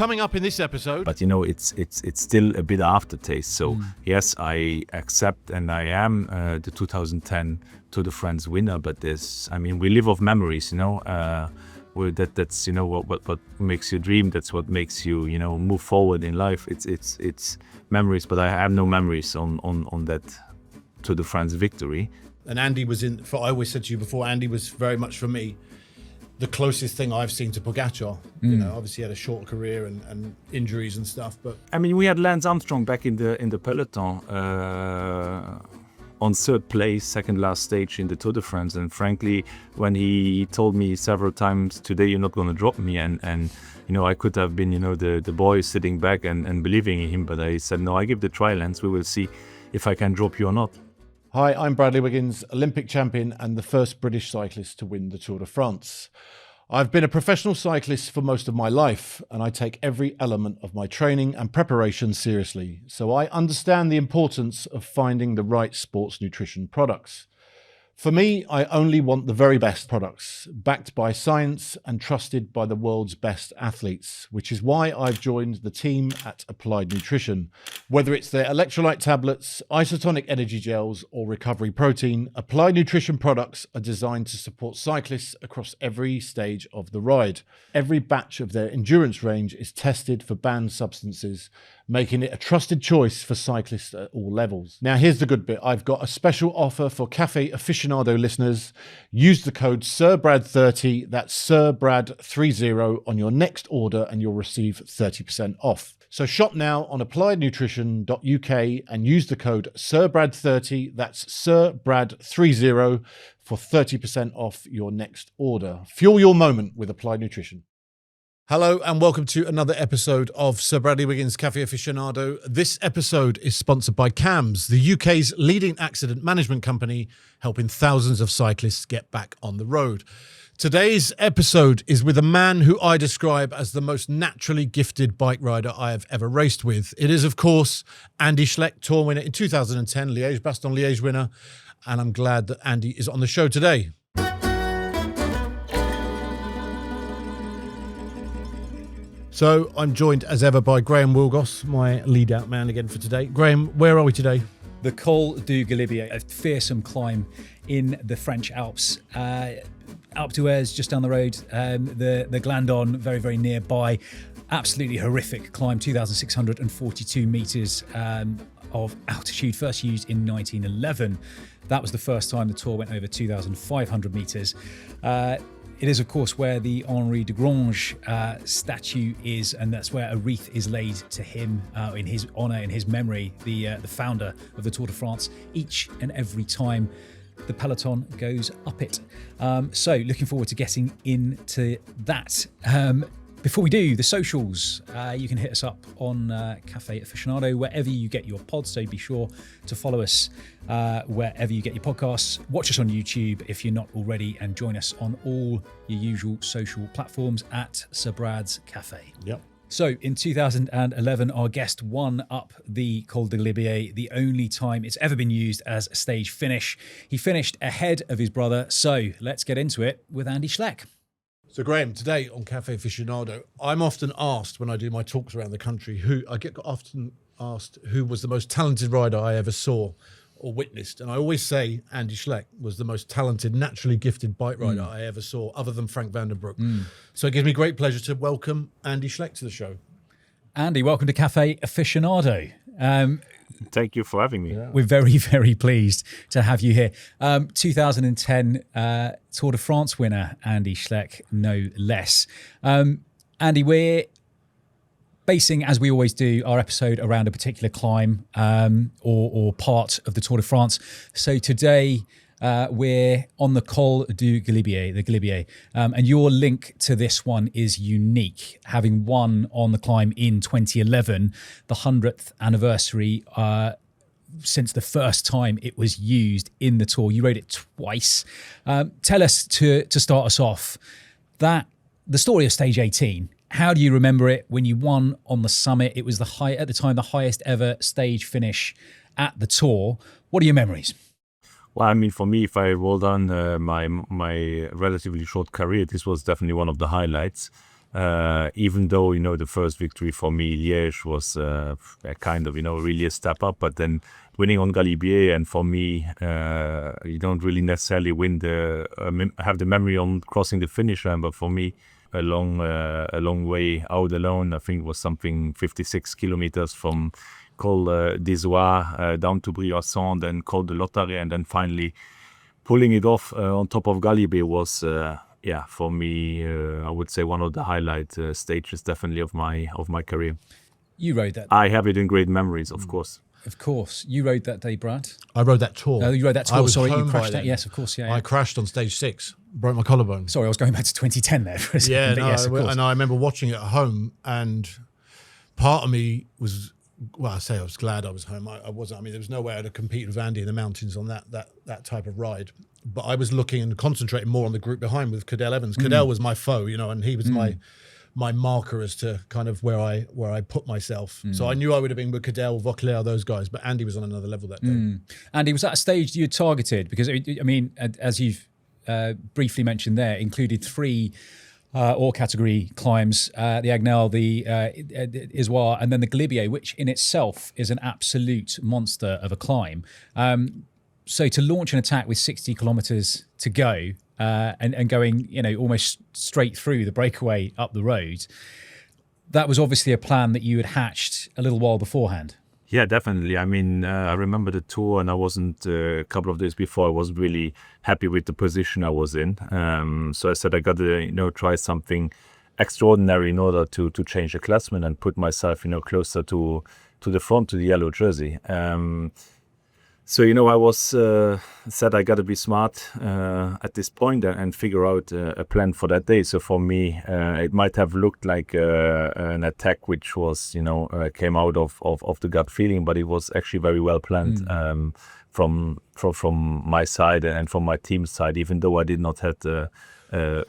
Coming up in this episode. But it's still a bit aftertaste. So yes, I accept and I am the 2010 Tour de France winner. But we live off memories. That's what makes you dream. That's what makes you move forward in life. It's memories. But I have no memories on that Tour de France victory. And Andy was I always said to you before, Andy was very much for me the closest thing I've seen to Pogačar. Obviously he had a short career and injuries and stuff, but we had Lance Armstrong back in the peloton on third place, second last stage in the Tour de France. And frankly, when he told me several times, today you're not going to drop me, and I could have been the boy sitting back and believing in him, but I said no, I give the try, Lance. We will see if I can drop you or not. Hi, I'm Bradley Wiggins, Olympic champion and the first British cyclist to win the Tour de France. I've been a professional cyclist for most of my life, and I take every element of my training and preparation seriously, so I understand the importance of finding the right sports nutrition products. For me, I only want the very best products, backed by science and trusted by the world's best athletes, which is why I've joined the team at Applied Nutrition. Whether it's their electrolyte tablets, isotonic energy gels, or recovery protein, Applied Nutrition products are designed to support cyclists across every stage of the ride. Every batch of their endurance range is tested for banned substances, making it a trusted choice for cyclists at all levels. Now, here's the good bit. I've got a special offer for Cafe Aficionado listeners. Use the code SIRBRAD30, that's SIRBRAD30 on your next order and you'll receive 30% off. So shop now on appliednutrition.uk and use the code SIRBRAD30, that's SIRBRAD30 for 30% off your next order. Fuel your moment with Applied Nutrition. Hello and welcome to another episode of Sir Bradley Wiggins Cafe Aficionado. This episode is sponsored by CAMS, the UK's leading accident management company, helping thousands of cyclists get back on the road. Today's episode is with a man who I describe as the most naturally gifted bike rider I have ever raced with. It is, of course, Andy Schleck, Tour winner in 2010, Liège-Bastogne-Liège winner, and I'm glad that Andy is on the show today. So I'm joined as ever by Graham Wilgoss, my lead out man again for today. Graham, where are we today? The Col du Galibier, a fearsome climb in the French Alps. Alpe d'Huez just down the road, the Glandon very, very nearby. Absolutely horrific climb, 2,642 metres of altitude, first used in 1911. That was the first time the Tour went over 2,500 metres. It is, of course, where the Henri de Grange statue is, and that's where a wreath is laid to him in his honour, in his memory, the founder of the Tour de France, each and every time the peloton goes up it. So looking forward to getting into that. Before we do, the socials, you can hit us up on Cafe Aficionado, wherever you get your pods, so be sure to follow us wherever you get your podcasts. Watch us on YouTube if you're not already, and join us on all your usual social platforms at Sir Brad's Cafe. Yep. So in 2011, our guest won up the Col du Galibier, the only time it's ever been used as a stage finish. He finished ahead of his brother, so let's get into it with Andy Schleck. So Graham, today on Cafe Aficionado, I'm often asked when I do my talks around the country, who was the most talented rider I ever saw or witnessed. And I always say Andy Schleck was the most talented, naturally gifted bike rider I ever saw, other than Frank van den Broek. So it gives me great pleasure to welcome Andy Schleck to the show. Andy, welcome to Cafe Aficionado. Thank you for having me. Yeah. We're very, very pleased to have you here. 2010 Tour de France winner, Andy Schleck, no less. Andy, we're basing, as we always do, our episode around a particular climb or part of the Tour de France. So today we're on the Col du Galibier, the Galibier, and your link to this one is unique, having won on the climb in 2011, the 100th anniversary since the first time it was used in the Tour. You rode it twice. Tell us, to start us off, that the story of stage 18. How do you remember it when you won on the summit? It was the highest ever stage finish at the Tour. What are your memories? Well, I mean, for me, if I roll down my relatively short career, this was definitely one of the highlights. Even though, the first victory for me, Liège, was a kind of, really a step up. But then winning on Galibier, and for me, you don't really necessarily have the memory on crossing the finish line. But for me, a long way out alone, I think it was something 56 kilometers from Col des Oies down to Briouçon, then Col de Lotaret, and then finally pulling it off on top of Galibier was... for me, I would say one of the highlight stages, definitely, of my career. You rode that. I have it in great memories, of course. Of course, you rode that day, Brad. I rode that tour. You rode that tour. Sorry, you crashed that. Then. Yes, of course. Yeah. I crashed on stage 6, broke my collarbone. Sorry, I was going back to 2010 there for a second. Yeah, but yes, of course. And I remember watching it at home, and part of me was. Well, I say I was glad I was home. I wasn't. I mean, there was no way I'd have competed with Andy in the mountains on that type of ride. But I was looking and concentrating more on the group behind with Cadel Evans. Cadel was my foe, and he was my marker as to kind of where I put myself. So I knew I would have been with Cadel, Vauclair, those guys. But Andy was on another level that day. Andy, was that a stage you targeted? Because I mean, as you've briefly mentioned there, included 3. All category climbs, the Agnelle, the Isoire, and then the Galibier, which in itself is an absolute monster of a climb. So to launch an attack with 60 kilometers to go and going, almost straight through the breakaway up the road, that was obviously a plan that you had hatched a little while beforehand. Yeah, definitely. I mean, I remember the tour, and I wasn't a couple of days before. I wasn't really happy with the position I was in. So I said I got to, try something extraordinary in order to change the classement and put myself, closer to the front, to the yellow jersey. So, I was said I got to be smart at this point and figure out a plan for that day. So for me, it might have looked like an attack which was, came out of the gut feeling, but it was actually very well planned from my side and from my team's side. Even though I did not have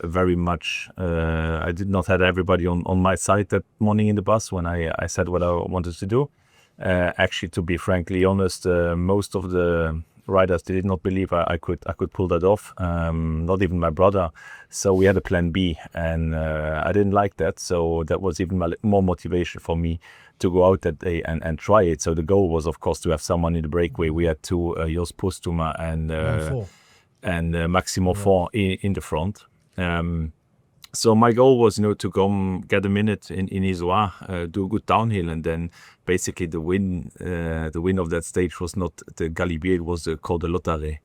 very much, I did not have everybody on my side that morning in the bus when I said what I wanted to do. Actually, to be frankly honest, most of the riders did not believe I could pull that off. Not even my brother. So we had a plan B, and I didn't like that. So that was even more motivation for me to go out that day and try it. So the goal was, of course, to have someone in the breakaway. We had 2, Jos Postuma and Maximo Font in the front. So my goal was, to come get a minute in Isoire, do a good downhill, and then basically the win of that stage was not the Galibier, it was the Col de Lotaret.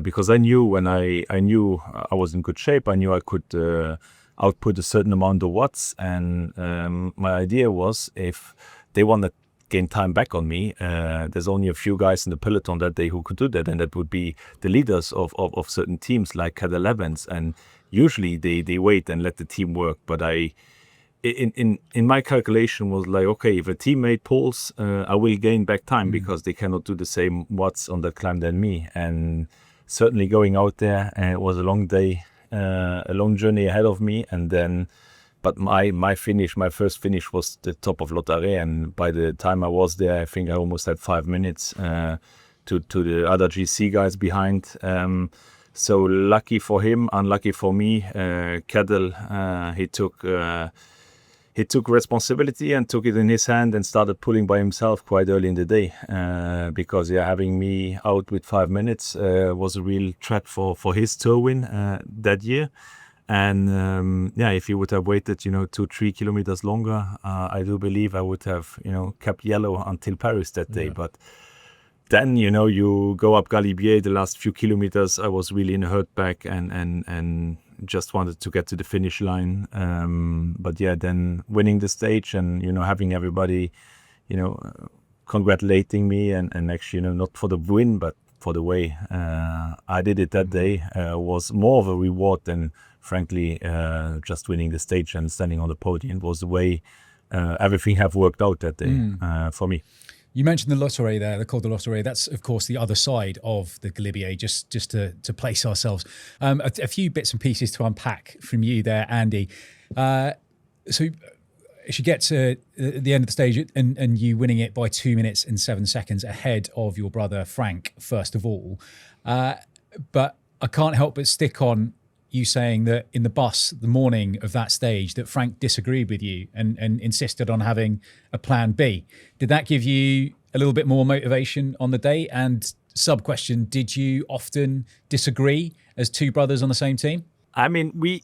Because I knew when I knew I was in good shape, I knew I could output a certain amount of watts, and my idea was if they want to gain time back on me, there's only a few guys in the peloton that day who could do that, and that would be the leaders of certain teams like Cadel Evans, and usually they wait and let the team work. But in my calculation was like, okay, if a teammate pulls, I will gain back time because they cannot do the same watts on that climb than me. And certainly going out there, it was a long day, a long journey ahead of me, and then. But my first finish was the top of Lotaret, and by the time I was there, I think I almost had 5 minutes to the other GC guys behind. So lucky for him, unlucky for me. Cadel, he took responsibility and took it in his hand and started pulling by himself quite early in the day, because having me out with 5 minutes was a real threat for his tour win that year. And if he would have waited, 2-3 kilometers longer, I do believe I would have, kept yellow until Paris that day. But then, you go up Galibier, the last few kilometers, I was really in a hurt back and just wanted to get to the finish line. But then winning the stage and, having everybody, congratulating me and actually, not for the win, but for the way I did it that day was more of a reward than, frankly, just winning the stage and standing on the podium. It was the way everything have worked out that day for me. You mentioned the Lotaret there, the Col de Lotaret. That's, of course, the other side of the Galibier, just to place ourselves. A few bits and pieces to unpack from you there, Andy. So as you get to the end of the stage and you winning it by 2 minutes and 7 seconds ahead of your brother Frank, first of all. But I can't help but stick on you saying that in the bus the morning of that stage that Frank disagreed with you and insisted on having a plan B. Did that give you a little bit more motivation on the day? And sub-question, did you often disagree as two brothers on the same team? I mean, we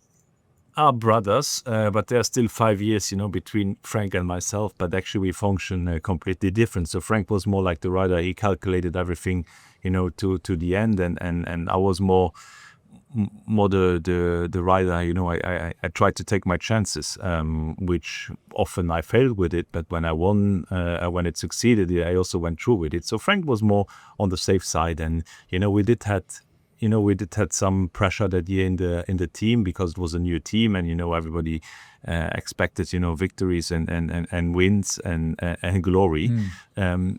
are brothers, but there are still 5 years, between Frank and myself, but actually we function completely different. So Frank was more like the rider. He calculated everything, to the end, and I was more the rider. I tried to take my chances, which often I failed with it, but when I won, when it succeeded, I also went through with it. So Frank was more on the safe side, and we did had some pressure that year in the team because it was a new team, and everybody expected victories and wins and glory.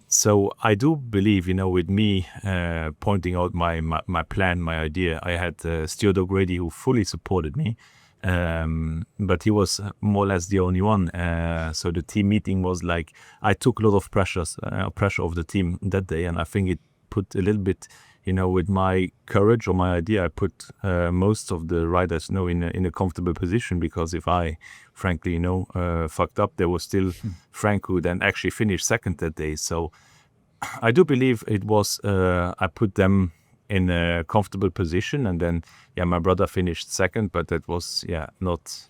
So I do believe with me pointing out my plan, my idea. I had Stuart O'Grady who fully supported me, but he was more or less the only one. So the team meeting was like I took a lot of pressure of the team that day, and I think it put a little bit. With my courage or my idea, I put most of the riders, in a comfortable position, because if I, frankly, fucked up, there was still Frank who then actually finished second that day. So I do believe it was, I put them in a comfortable position, and then, my brother finished second, but that was, not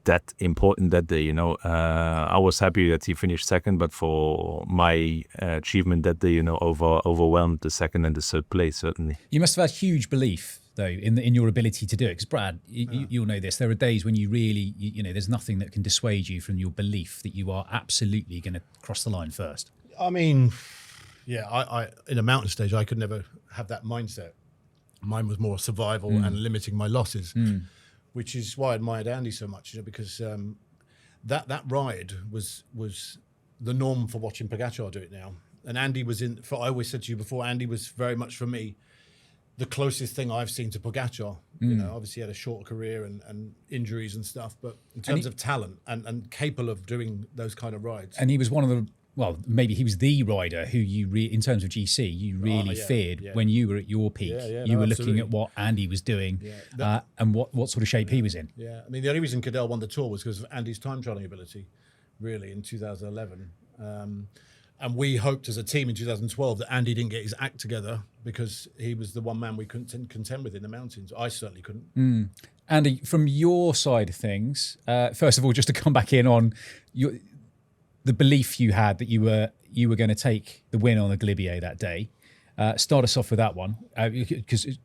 that important that day. I was happy that he finished second, but for my achievement that day, overwhelmed the second and the third place, certainly. You must have had huge belief, though, in your ability to do it. Because Brad, you'll know this. There are days when you really, there's nothing that can dissuade you from your belief that you are absolutely going to cross the line first. I mean, I in a mountain stage, I could never have that mindset. Mine was more survival and limiting my losses. Which is why I admired Andy so much, because that ride was the norm for watching Pogačar do it now. And Andy was I always said to you before, Andy was very much for me the closest thing I've seen to Pogačar. Obviously he had a short career and injuries and stuff, but in terms of talent and capable of doing those kind of rides. And he was one of the, well, maybe he was the rider who you, in terms of GC, you really feared when you were at your peak. You were looking at what Andy was doing and what sort of shape he was in. Yeah, I mean, the only reason Cadell won the Tour was because of Andy's time trialing ability, really, in 2011. And we hoped as a team in 2012 that Andy didn't get his act together because he was the one man we couldn't contend with in the mountains. I certainly couldn't. Andy, from your side of things, first of all, just to come back in on the belief you had that you were going to take the win on the Galibier that day. Start us off with that one, because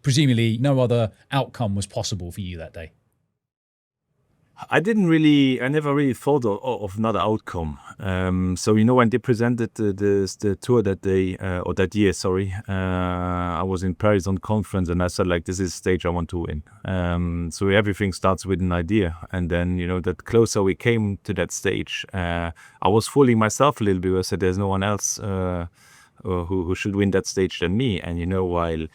presumably no other outcome was possible for you that day. I never really thought of another outcome. So, when they presented the tour that day, or that year, I was in Paris on conference, and I said, this is the stage I want to win. So everything starts with an idea. And then, that closer we came to that stage, I was fooling myself a little bit. I said, there's no one else who should win that stage than me. And, while,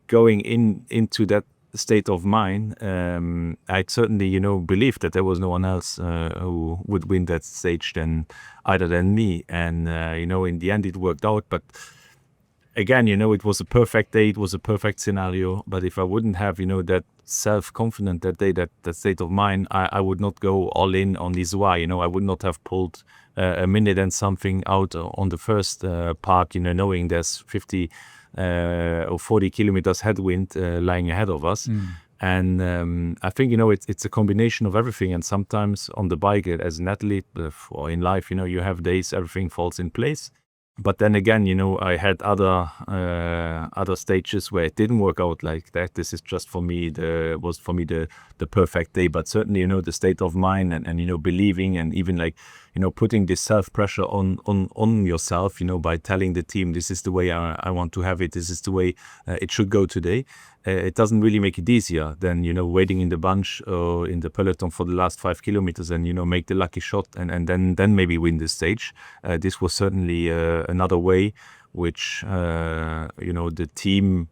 going into that state of mind, I certainly, believed that there was no one else who would win that stage other than me. And, in the end it worked out. But again, it was a perfect day. It was a perfect scenario. But if I wouldn't have, that self-confidence that day, that state of mind, I would not go all in on Lisboa. I would not have pulled a minute and something out on the first part, knowing there's 50 or 40 kilometers headwind lying ahead of us. And I think, it's a combination of everything. And sometimes on the bike as an athlete or in life, you have days everything falls in place. But then again, I had other stages where it didn't work out like that. This is just for me the perfect day. But certainly, the state of mind and believing, and even putting this self-pressure on yourself, by telling the team, this is the way I want to have it. This is the way it should go today. It doesn't really make it easier than, waiting in the bunch or in the peloton for the last 5 kilometers and, make the lucky shot and then maybe win the stage. This was certainly another way, which, the team,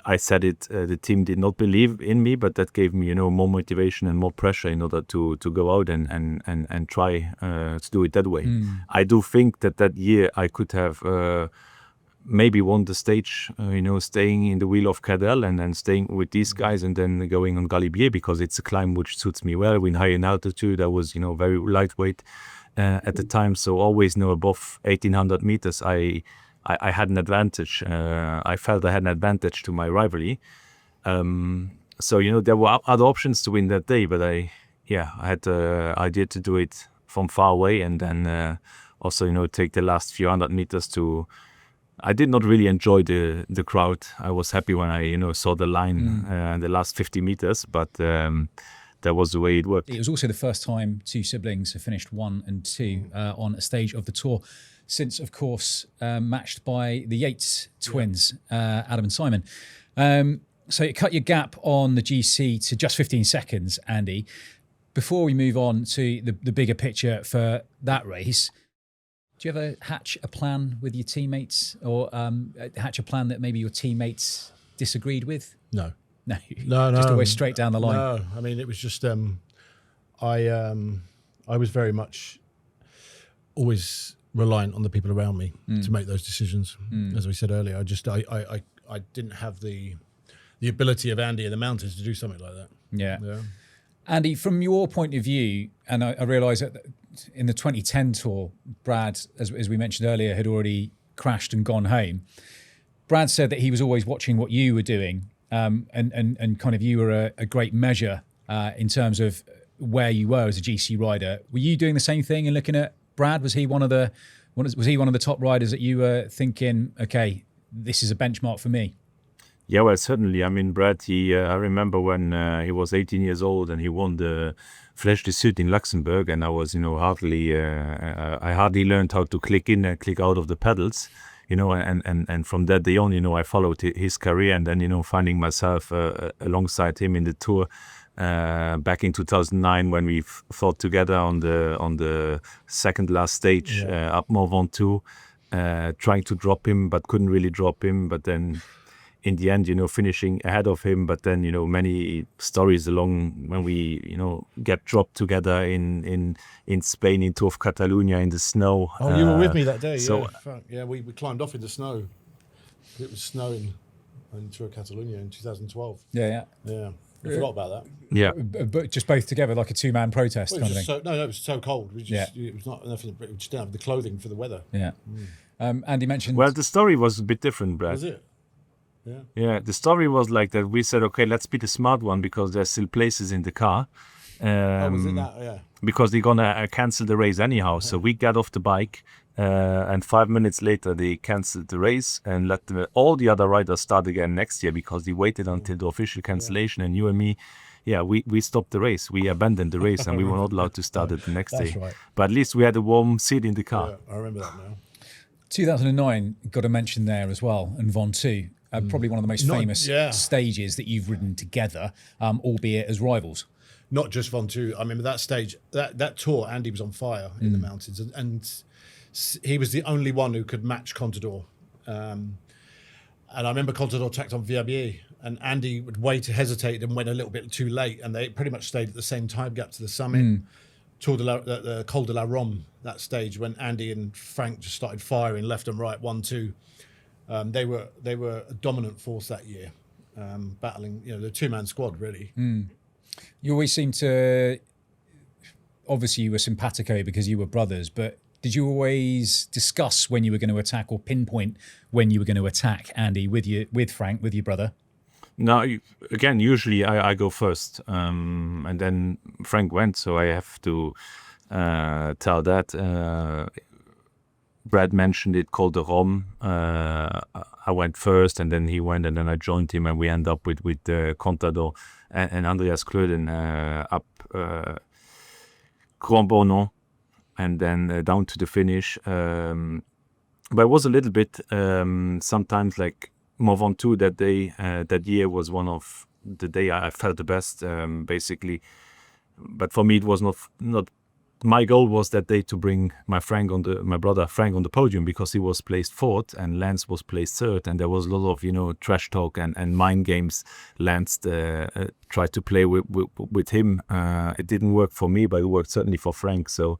I said it, the team did not believe in me, but that gave me, more motivation and more pressure in order to go out and try to do it that way. I do think that year I could have maybe won the stage, staying in the wheel of Cadel and then staying with these guys and then going on Galibier, because it's a climb which suits me well. In high in altitude, I was, very lightweight at the time. So always, above 1800 meters, I had an advantage. I felt I had an advantage to my rivalry. So, there were other options to win that day, but I had the idea to do it from far away, and then also, take the last few hundred meters to. I did not really enjoy the crowd. I was happy when I, saw the line the last 50 meters, but that was the way it worked. It was also the first time two siblings have finished 1 and 2 on a stage of the Tour, since, of course, matched by the Yates twins, Adam and Simon. So it cut your gap on the GC to just 15 seconds, Andy. Before we move on to the bigger picture for that race, do you ever hatch a plan with your teammates, or hatch a plan that maybe your teammates disagreed with? No. No. No. Just always straight down the line. No, I mean, it was just I was very much always reliant on the people around me to make those decisions. As we said earlier, I didn't have the ability of Andy in the mountains to do something like that. Yeah. Andy, from your point of view, and I realise that in the 2010 Tour, Brad, as we mentioned earlier, had already crashed and gone home. Brad said that he was always watching what you were doing, and kind of you were a great measure in terms of where you were as a GC rider. Were you doing the same thing and looking at Brad? Was he one of the top riders that you were thinking, okay, this is a benchmark for me? Yeah, well, certainly. I mean, Brad, I remember when he was 18 years old and he won the Flèche du Sud in Luxembourg, and I was, I hardly learned how to click in and click out of the pedals, and from that day on, I followed his career, and then, finding myself alongside him in the Tour back in 2009 when we fought together on the second last stage up Mont Ventoux, trying to drop him, but couldn't really drop him, but then in the end, finishing ahead of him, but then, many stories along when we, get dropped together in Spain, in Tour of Catalonia in the snow. Oh, you were with me that day. So, we climbed off in the snow. It was snowing in Tour of Catalonia in 2012. Yeah. I forgot about that. Yeah. But just both together, like a two-man protest kind of thing. It was so cold. It was not enough. We just didn't have the clothing for the weather. Yeah. Andy mentioned. Well, the story was a bit different, Brad. Was it? Yeah, the story was like that. We said, okay, let's be the smart one because there's still places in the car. Was it that? Yeah. Because they're gonna cancel the race anyhow. So we got off the bike, and 5 minutes later they canceled the race and let all the other riders start again next year because they waited until the official cancellation. And you and me, we stopped the race. We abandoned the race and we were not allowed to start it the next day. Right. But at least we had a warm seat in the car. Yeah, I remember that now. 2009 got a mention there as well, and Ventoux. Probably one of the most famous stages that you've ridden together, albeit as rivals. Not just Ventoux. I remember that stage, that tour, Andy was on fire in the mountains, and he was the only one who could match Contador. And I remember Contador tacked on Galibier, and Andy would hesitate and went a little bit too late, and they pretty much stayed at the same time gap to the summit. The Col de la Rome, that stage when Andy and Frank just started firing left and right, 1-2. They were a dominant force that year, battling, the two-man squad, really. You always seem to, obviously you were simpatico because you were brothers, but did you always discuss when you were going to attack or pinpoint when you were going to attack, Andy, with Frank, with your brother? No, again, usually I go first, and then Frank went, so I have to tell that. Brad mentioned it, Col de Rome. I went first, and then he went, and then I joined him, and we end up with Contador and Andreas Klöden up Grand Bornand, and then down to the finish. But it was a little bit sometimes like Mont Ventoux that day. That year was one of the day I felt the best, basically. But for me, it was not. My goal was that day to bring my brother Frank on the podium because he was placed fourth and Lance was placed third, and there was a lot of trash talk and mind games Lance tried to play with him. It didn't work for me, but it worked certainly for Frank. So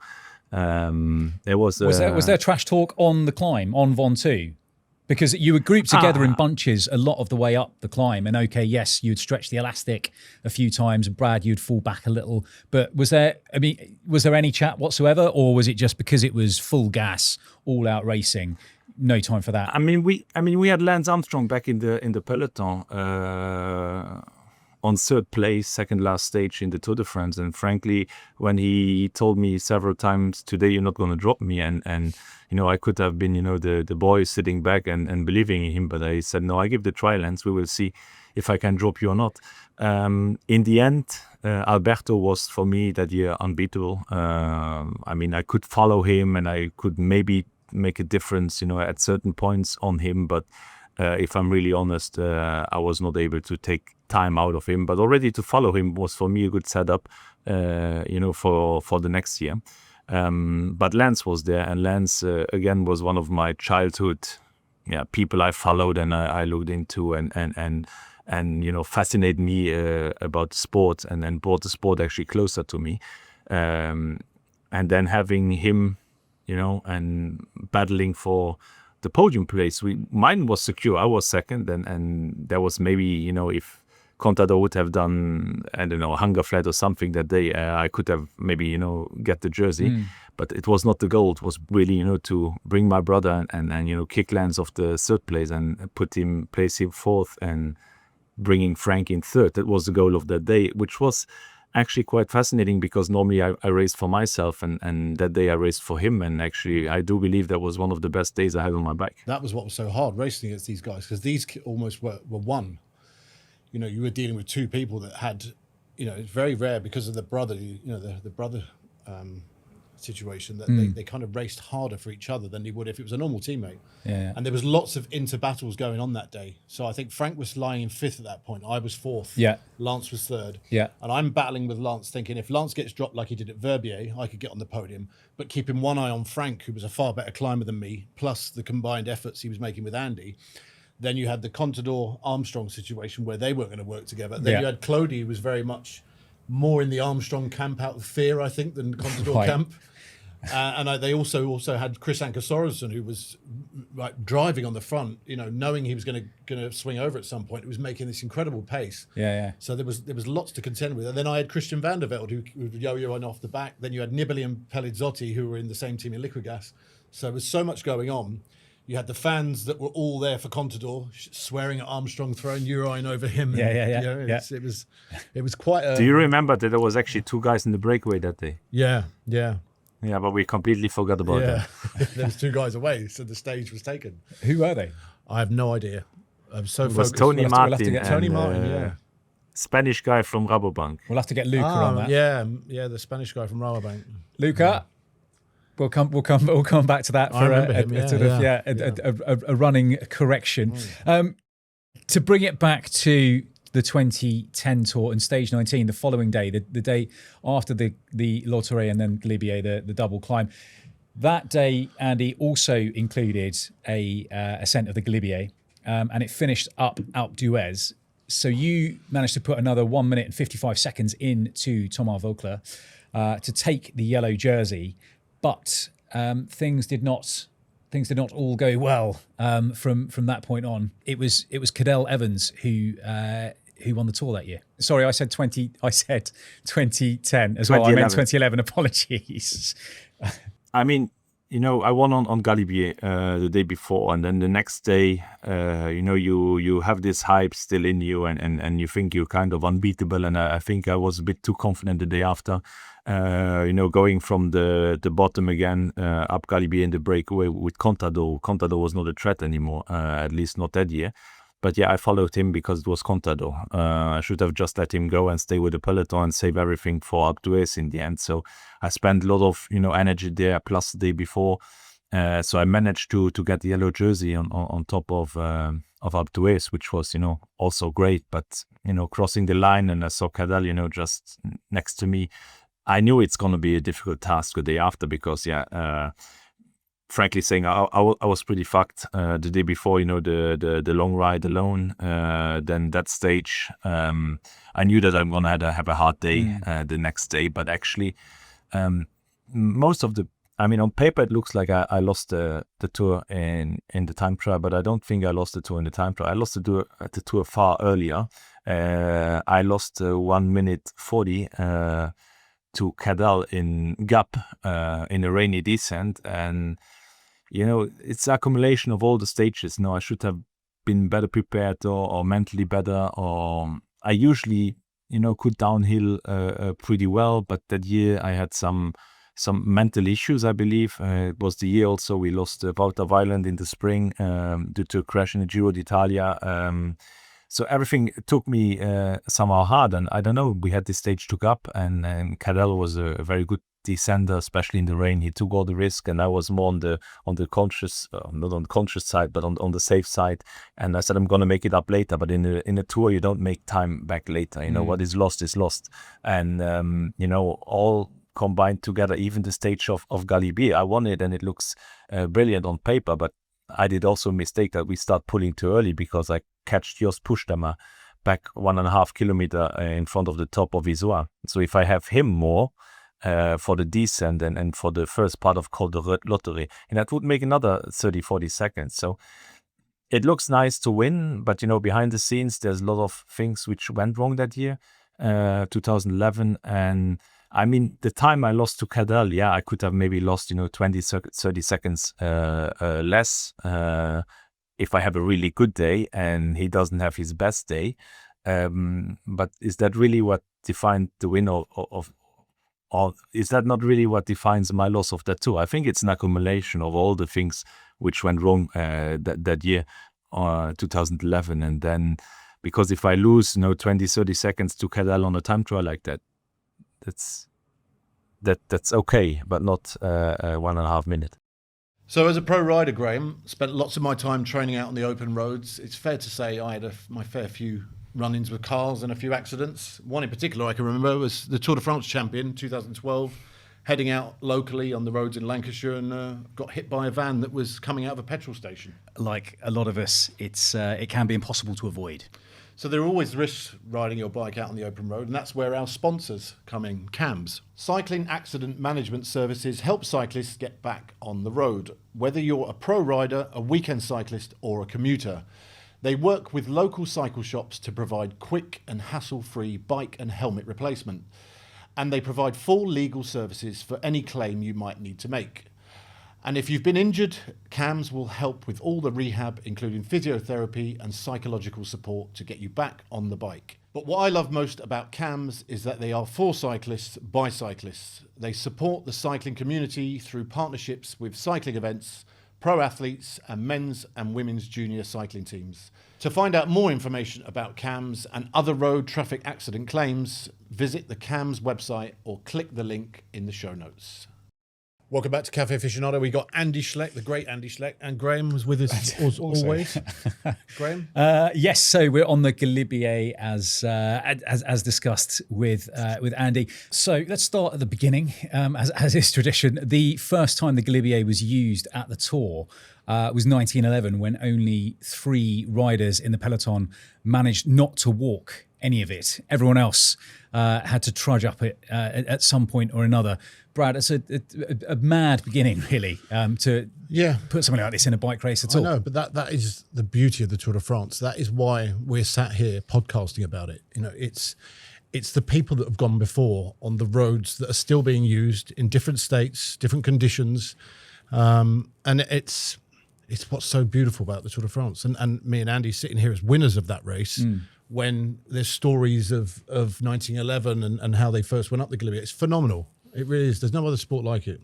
there was there trash talk on the climb on Ventoux? Because you were grouped together in bunches a lot of the way up the climb. And okay, yes, you'd stretch the elastic a few times, and Brad, you'd fall back a little. But was there any chat whatsoever, or was it just because it was full gas, all out racing, no time for that? I mean, we had Lance Armstrong back in the peloton on third place, second last stage in the Tour de France. And frankly, when he told me several times, today you're not going to drop me, and I could have been, the boy sitting back and believing in him, but I said, no, I give the try, Lance. We will see if I can drop you or not. In the end, Alberto was, for me, that year unbeatable. I could follow him and I could maybe make a difference, at certain points on him. But if I'm really honest, I was not able to take time out of him. But already to follow him was, for me, a good setup, for the next year. But Lance was there, and Lance again was one of my childhood people I followed and I looked into and fascinated me about sport, and brought the sport actually closer to me. And then having him, and battling for the podium place, mine was secure. I was second, and there was maybe, if Contador would have done, I don't know, hunger flat or something that day, I could have maybe, get the jersey. But it was not the goal. It was really, to bring my brother and kick Lance off the third place and place him fourth, and bringing Frank in third. That was the goal of that day, which was actually quite fascinating, because normally I raced for myself, and that day I raced for him. And actually, I do believe that was one of the best days I had on my bike. That was what was so hard racing against these guys, because these almost were one. You were dealing with two people that had, it's very rare because of the brother, the brother situation, that they kind of raced harder for each other than they would if it was a normal teammate. Yeah. And there was lots of inter-battles going on that day. So I think Frank was lying in fifth at that point. I was fourth. Yeah. Lance was third. Yeah. And I'm battling with Lance, thinking if Lance gets dropped like he did at Verbier, I could get on the podium. But keeping one eye on Frank, who was a far better climber than me, plus the combined efforts he was making with Andy. Then you had the Contador Armstrong situation where they weren't going to work together. Then you had Clody, who was very much more in the Armstrong camp out of fear, I think, than Contador camp. And they also had Chris Anker Sorensen, who was driving on the front, knowing he was going to swing over at some point. It was making this incredible pace. Yeah. So there was lots to contend with. And then I had Christian van der Velde, who would yo-yoing off the back. Then you had Nibali and Pelizzotti, who were in the same team in Liquigas. So there was so much going on. You had the fans that were all there for Contador, swearing at Armstrong, throwing urine over him. It was quite a... Do you remember that there was actually two guys in the breakaway that day? Yeah. Yeah, but we completely forgot about that. There was two guys away, so the stage was taken. Who were they? I have no idea. I'm so it focused. was Tony Martin. Tony Martin, Spanish guy from Rabobank. We'll have to get Luca on that. Yeah, the Spanish guy from Rabobank. Luca, we'll come back to that for a running correction. To bring it back to the 2010 Tour and stage 19, the following day, the day after the Lautouré and then Galibier, the double climb. That day, Andy, also included a ascent of the Galibier, and it finished up Alpe d'Huez. So you managed to put another 1 minute and 55 seconds into Thomas Voeckler to take the yellow jersey, but things did not all go well from that point on. It was Cadel Evans who won the Tour that year. Sorry, I said 2010 as well. I meant 2011. Apologies. I mean, I won on Galibier the day before, and then the next day, you have this hype still in you, and you think you're kind of unbeatable. And I think I was a bit too confident the day after. Going from the bottom again, up Galibier in the breakaway with Contador. Contador was not a threat anymore, at least not that year. But yeah, I followed him because it was Contador. I should have just let him go and stay with the peloton and save everything for Alpe d'Huez in the end. So I spent a lot of energy there, plus the day before. So I managed to get the yellow jersey on top of Alpe d'Huez, which was also great. But crossing the line, and I saw Cadel just next to me. I knew it's going to be a difficult task the day after because frankly saying, I was pretty fucked the day before, the long ride alone. Then that stage, I knew that I'm going to have a hard day the next day. But actually, most of the I mean, on paper it looks like I lost the Tour in the time trial, but I don't think I lost the Tour in the time trial. I lost the Tour far earlier. I lost 1 minute 40 to Cadel in Gap in a rainy descent, and it's accumulation of all the stages. I should have been better prepared or mentally better, or I usually could downhill pretty well, but that year I had some mental issues, I believe. It was the year also we lost Wouter Weiland in the spring due to a crash in the Giro d'Italia. So everything took me somehow hard, and I don't know, we had this stage took up, and Cadel was a very good descender, especially in the rain. He took all the risk, and I was more on the conscious, not on the conscious side, but on the safe side. And I said, I'm going to make it up later. But in a Tour, you don't make time back later. What is lost is lost. And, all combined together, even the stage of Galibier, I won it, and it looks brilliant on paper. But I did also a mistake that we start pulling too early, because I catched Jos Puigdemont back 1.5 kilometer in front of the top of Isoire. So if I have him more for the descent and for the first part of Col du Galibier, and that would make another 30-40 seconds. So it looks nice to win, but behind the scenes there's a lot of things which went wrong that year, 2011. And I mean, the time I lost to Cadel, I could have maybe lost 20-30 seconds less if I have a really good day and he doesn't have his best day. But is that really what defined the win or is that not really what defines my loss of that Tour? I think it's an accumulation of all the things which went wrong that year, 2011. And then, because if I lose 20-30 seconds to Cadel on a time trial like that, that's okay, but not 1.5 minutes. So as a pro rider, Graham, spent lots of my time training out on the open roads. It's fair to say I had my fair few run-ins with cars and a few accidents. One in particular I can remember was the Tour de France champion, 2012, heading out locally on the roads in Lancashire and got hit by a van that was coming out of a petrol station. Like a lot of us, it can be impossible to avoid. So there are always risks riding your bike out on the open road, and that's where our sponsors come in, CAMS. Cycling Accident Management Services help cyclists get back on the road, whether you're a pro rider, a weekend cyclist or a commuter. They work with local cycle shops to provide quick and hassle-free bike and helmet replacement, and they provide full legal services for any claim you might need to make. And if you've been injured, CAMS will help with all the rehab, including physiotherapy and psychological support to get you back on the bike. But what I love most about CAMS is that they are for cyclists by cyclists. They support the cycling community through partnerships with cycling events, pro athletes and men's and women's junior cycling teams. To find out more information about CAMS and other road traffic accident claims, visit the CAMS website or click the link in the show notes. Welcome back to Cafe Aficionado. We got Andy Schleck, the great Andy Schleck, and Graham was with us as always. Graham? Yes, so we're on the Galibier as discussed with Andy. So let's start at the beginning, as is tradition. The first time the Galibier was used at the Tour was 1911, when only 3 riders in the peloton managed not to walk any of it. Everyone else had to trudge up it at some point or another. Brad, it's a mad beginning, really, to put something like this in a bike race at all. I know, but that is the beauty of the Tour de France. That is why we're sat here podcasting about it. It's the people that have gone before on the roads that are still being used in different states, different conditions, and it's what's so beautiful about the Tour de France. And me and Andy sitting here as winners of that race. When there's stories of 1911 and how they first went up the Galibier, it's phenomenal. It really is. There's no other sport like it.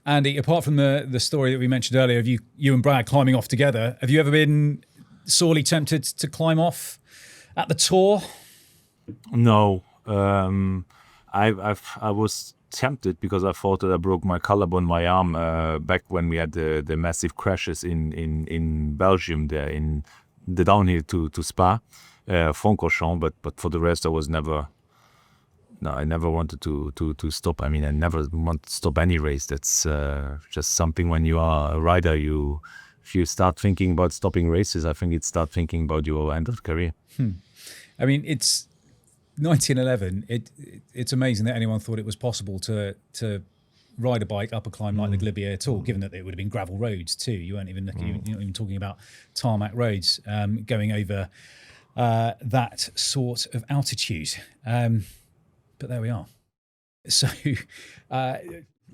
Andy, apart from the story that we mentioned earlier of you and Brad climbing off together, have you ever been sorely tempted to climb off at the Tour? No, I was tempted because I thought that I broke my collarbone, my arm, back when we had the massive crashes in Belgium there in the downhill to Spa. Francorchamps, but for the rest, I never wanted to stop. I mean, I never want to stop any race. That's just something when you are a rider, if you start thinking about stopping races, I think it start thinking about your end of career. I mean, it's 1911. It's amazing that anyone thought it was possible to ride a bike up a climb like the Galibier at all, given that it would have been gravel roads too. You weren't even looking, you're not even talking about tarmac roads going over that sort of altitude. But there we are. So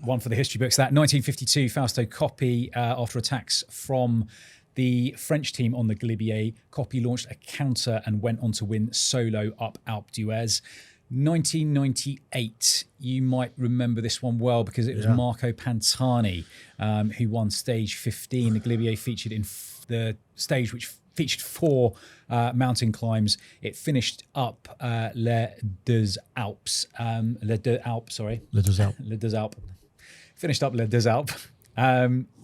one for the history books. That 1952 Fausto Coppi, after attacks from the French team on the Galibier, Coppi launched a counter and went on to win solo up Alpe d'Huez. 1998, you might remember this one well because it was Marco Pantani who won stage 15. The Galibier featured in the stage which featured 4 mountain climbs. It finished up Les Deux Alpes. Finished up Les Deux Alpes.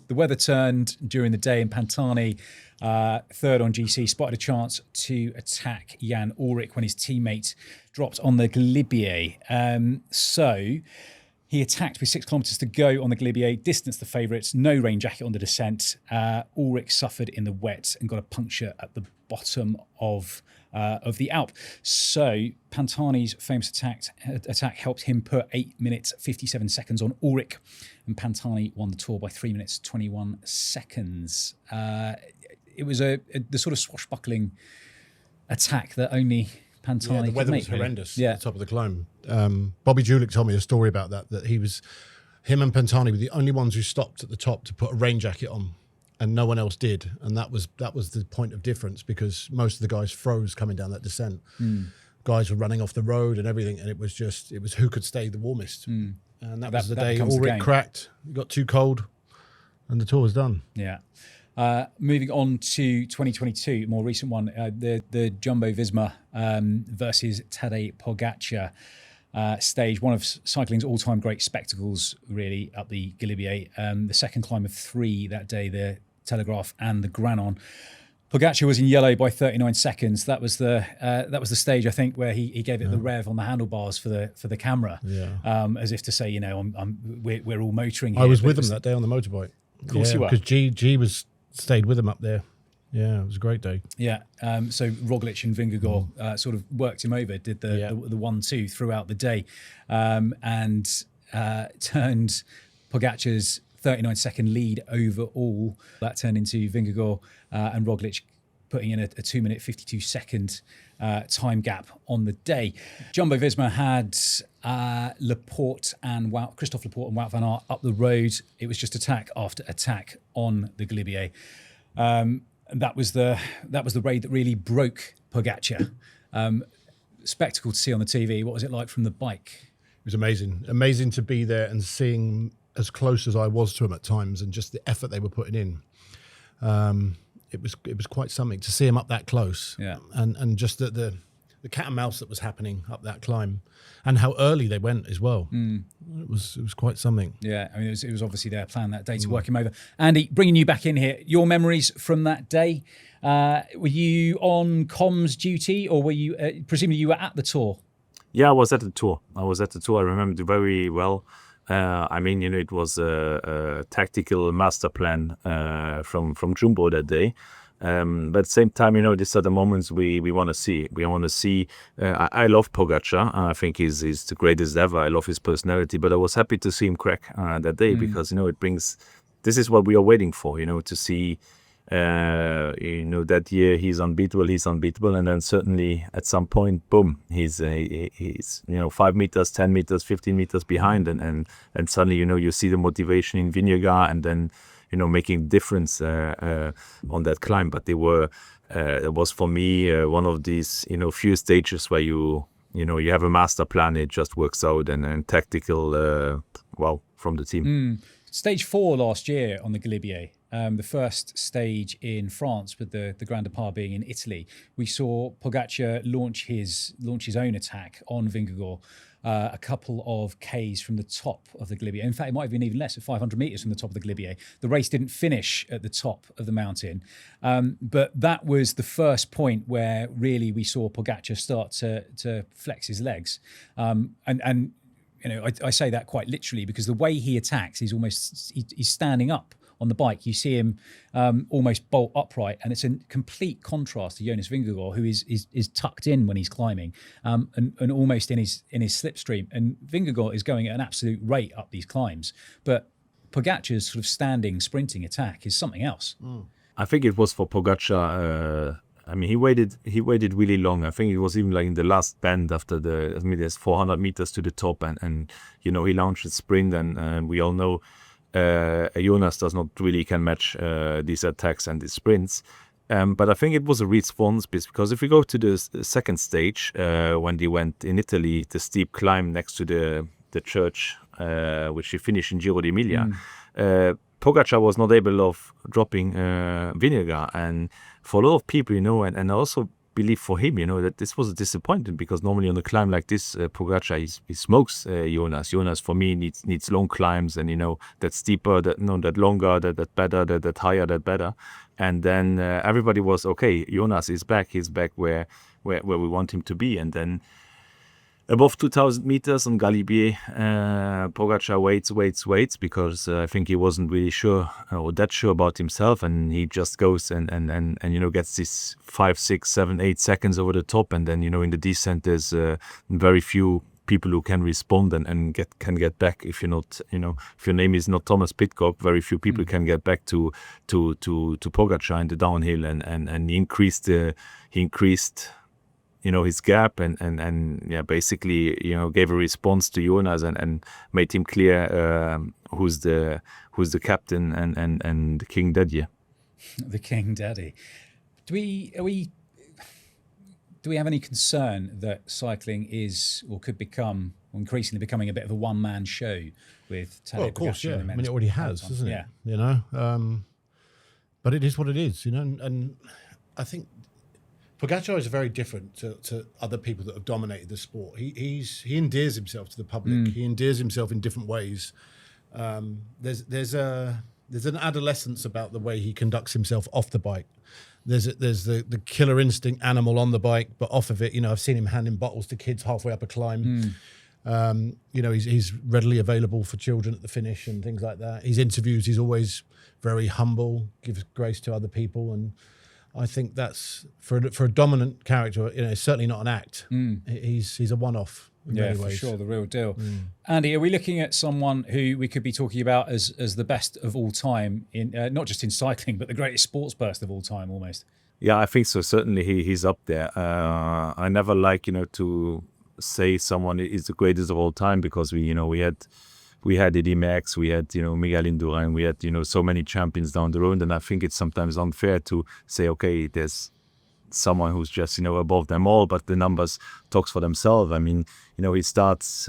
The weather turned during the day, and Pantani, third on GC, spotted a chance to attack Jan Ullrich when his teammate dropped on the Galibier. So he attacked with 6 kilometres to go on the Galibier, distanced the favourites, no rain jacket on the descent. Ullrich suffered in the wet and got a puncture at the bottom of the Alp. So Pantani's famous attack helped him put 8 minutes 57 seconds on Ullrich, and Pantani won the Tour by 3 minutes 21 seconds. It was the sort of swashbuckling attack that only Pantani could make. The weather was horrendous at the top of the climb. Bobby Julich told me a story about that him and Pantani were the only ones who stopped at the top to put a rain jacket on, and no one else did. And that was the point of difference, because most of the guys froze coming down that descent. Guys were running off the road and everything, and it was who could stay the warmest. And that was the day Ullrich cracked, it got too cold, and the Tour was done. Yeah. Moving on to 2022, more recent one, the Jumbo-Visma versus Tadej Pogačar stage, one of cycling's all-time great spectacles, really, up the Galibier. The second climb of 3 that day, the Telegraph and the Granon. Pogačar was in yellow by 39 seconds. That was the stage, I think, where he gave it the rev on the handlebars for the camera, as if to say, we're all motoring here. I was with him that day on the motorbike. Of course you were, because G stayed with him up there. Yeah, it was a great day. Yeah, so Roglic and Vingegaard sort of worked him over, did the 1-2 throughout the day, and turned Pogačar's 39-second lead overall. That turned into Vingegaard and Roglic putting in a 2 minute 52 second time gap on the day. Jumbo-Visma had Christophe Laporte and Wout van Aert up the road. It was just attack after attack on the Galibier. That was the raid that really broke Pogačar. Spectacle to see on the TV. What was it like from the bike? It was amazing to be there and seeing as close as I was to him at times, and just the effort they were putting in. It was quite something to see him up that close, and just the cat and mouse that was happening up that climb, and how early they went as well. It was quite something. Yeah, I mean, it was obviously their plan that day to work him over. Andy, bringing you back in here, your memories from that day. Were you on comms duty, or were you presumably you were at the Tour? Yeah, I was at the Tour. I remember it very well. It was a tactical master plan from Jumbo that day. But at the same time, these are the moments we want to see. We want to see. I love Pogačar. I think he's the greatest ever. I love his personality. But I was happy to see him crack that day because it brings. This is what we are waiting for. To see. That year he's unbeatable, and then certainly at some point, boom, he's 5 meters, 10 meters, 15 meters behind, and suddenly you see the motivation in Vingegaard, and then making difference on that climb. But it was for me one of these few stages where you have a master plan, it just works out, and tactical from the team. Stage 4 last year on the Galibier. The first stage in France, with the Grand Depart being in Italy, we saw Pogačar launch his own attack on Vingegaard a couple of Ks from the top of the Galibier. In fact, it might have been even less, at 500 metres from the top of the Galibier. The race didn't finish at the top of the mountain, but that was the first point where really we saw Pogačar start to flex his legs, and I say that quite literally, because the way he attacks, he's standing up on the bike. You see him almost bolt upright, and it's a complete contrast to Jonas Vingegaard, who is tucked in when he's climbing, and almost in his slipstream. And Vingegaard is going at an absolute rate up these climbs, but Pogačar's sort of standing, sprinting attack is something else. I think it was for Pogačar. I mean, he waited really long. I think it was even like in the last bend after there's 400 meters to the top, and he launched a sprint, and we all know Jonas does not really can match these attacks and these sprints. But I think it was a response, because if we go to the second stage, when they went in Italy, the steep climb next to the church, which he finished in Giro d'Emilia, Pogačar was not able of dropping Vingegaard, and for a lot of people, and I also believe for him, that this was a disappointment, because normally on a climb like this, Pogačar he smokes Jonas. Jonas for me needs long climbs, and that steeper, that longer, that better, that higher, that better. And then everybody was okay. Jonas is back. He's back where we want him to be, and then. Above 2,000 meters on Galibier, Pogačar waits, because I think he wasn't really sure or that sure about himself, and he just goes and gets this 5, 6, 7, 8 seconds over the top, and then in the descent there's very few people who can respond and can get back. If you're not, if your name is not Thomas Pidcock, very few people can get back to Pogačar in the downhill, and he increased his gap, and basically, gave a response to Jonas and made him clear who's the captain and the King Daddy. The King Daddy. Do we have any concern that cycling is or could become increasingly becoming a bit of a one-man show with Tadej Pogačar? Well, of course, yeah. I mean, it already has, hasn't it? Yeah. But it is what it is, and I think Pogačar is very different to other people that have dominated the sport. He endears himself to the public. He endears himself in different ways. There's an adolescence about the way he conducts himself off the bike. There's the killer instinct animal on the bike, but off of it, I've seen him handing bottles to kids halfway up a climb. He's readily available for children at the finish and things like that. His interviews, he's always very humble, gives grace to other people, and I think that's for a dominant character. It's certainly not an act. He's a one-off in many ways. For sure, the real deal. Andy, are we looking at someone who we could be talking about as the best of all time in not just in cycling, but the greatest sports person of all time, almost? Yeah, I think so. Certainly, he's up there. I never like to say someone is the greatest of all time, because we had Eddy Merckx, we had Miguel Indurain, we had so many champions down the road, and I think it's sometimes unfair to say, okay, there's someone who's just above them all, but the numbers talks for themselves. I mean, he starts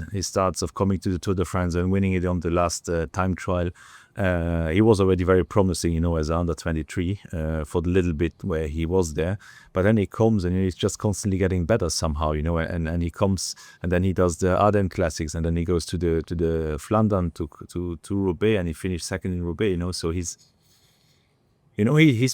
of coming to the Tour de France and winning it on the last time trial. He was already very promising, as under 23 for the little bit where he was there. But then he comes and he's just constantly getting better somehow, and he comes and then he does the Ardennes Classics, and then he goes to the Flandern to Roubaix, and he finished second in Roubaix. So he's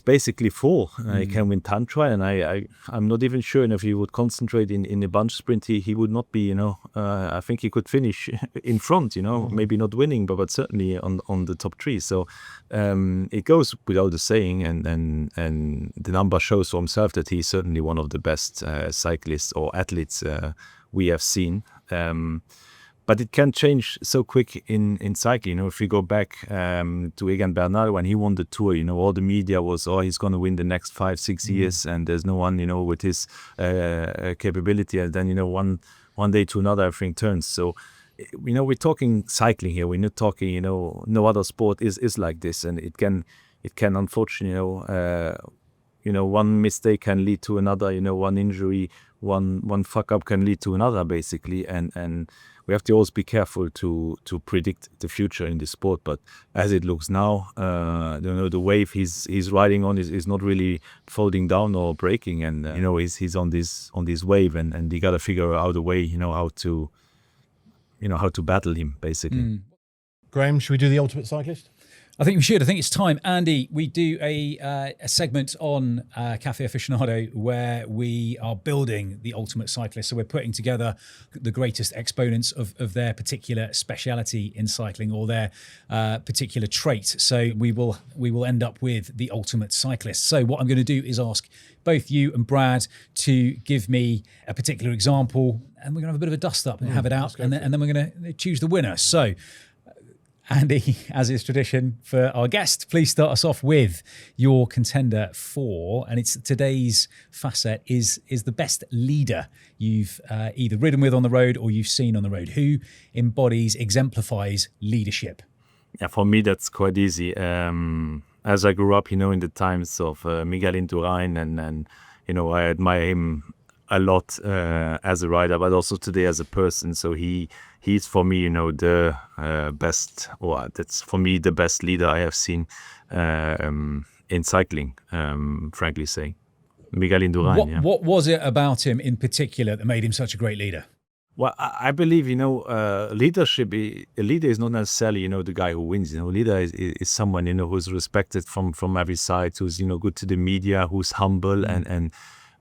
basically full. He can win time trial, and I'm not even sure if he would concentrate in a bunch sprint, he would not be. I think he could finish in front. Maybe not winning, but certainly on the top 3. So it goes without saying, and the number shows for himself that he's certainly one of the best cyclists or athletes we have seen. But it can change so quick in cycling. If we go back to Egan Bernal when he won the Tour, all the media was, he's going to win the next 5-6 years, and there's no one, with his capability. And then, one day to another, everything turns. So, we're talking cycling here. We're not talking, no other sport is like this, and it can unfortunately, one mistake can lead to another. One injury, one fuck up can lead to another, basically, and we have to always be careful to predict the future in this sport. But as it looks now, the wave he's riding on is not really folding down or breaking, and he's on this wave, and you got to figure out a way, how to battle him, basically. Graham, should we do the ultimate cyclist? I think we should. I think it's time. Andy, we do a segment on Cafe Aficionado where we are building the ultimate cyclist. So we're putting together the greatest exponents of their particular speciality in cycling or their particular trait. So we will end up with the ultimate cyclist. So what I'm going to do is ask both you and Brad to give me a particular example, and we're going to have a bit of a dust up and have it out, and then we're going to choose the winner. So Andy, as is tradition for our guest, please start us off with your contender for, and it's today's facet, is the best leader you've either ridden with on the road or you've seen on the road. Who exemplifies leadership? Yeah, for me, that's quite easy. As I grew up, in the times of Miguel Indurain, and I admire him a lot as a rider, but also today as a person. So he's for me, the best, or that's for me the best leader I have seen in cycling. Frankly saying, Miguel Indurain. What was it about him in particular that made him such a great leader? Well, I believe, leadership, a leader is not necessarily, the guy who wins. Leader is someone, who's respected from every side, who's, good to the media, who's humble. And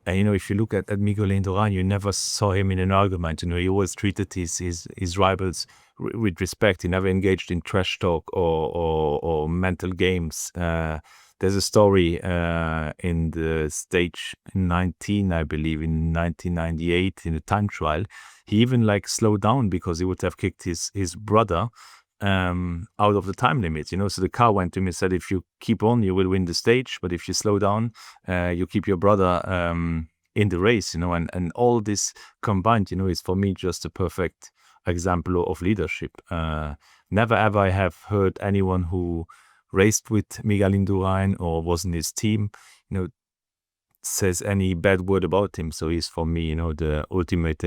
if you look at Miguel Indurain, you never saw him in an argument. He always treated his rivals with respect. He never engaged in trash talk or mental games. There's a story in the stage 19, I believe, in 1998, in a time trial. He even slowed down because he would have kicked his brother out of the time limit. So the car went to him and said, if you keep on, you will win the stage. But if you slow down, you keep your brother in the race, and all this combined, is for me just a perfect example of leadership. Never ever I have heard anyone who raced with Miguel Indurain or was in his team, says any bad word about him. So he's for me, the ultimate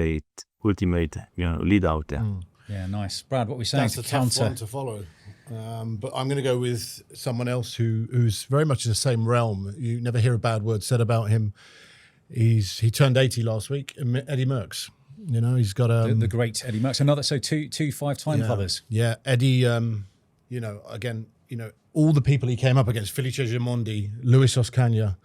leader out there. Yeah, nice. Brad, what are we saying? That's a tough one to follow. But I'm going to go with someone else who's very much in the same realm. You never hear a bad word said about him. He turned 80 last week. Eddie Merckx. He's got the great Eddie Merckx. Another two 5-time clubbers. Yeah, Eddie. Again, all the people he came up against: Felice Gimondi, Luis Oscaña.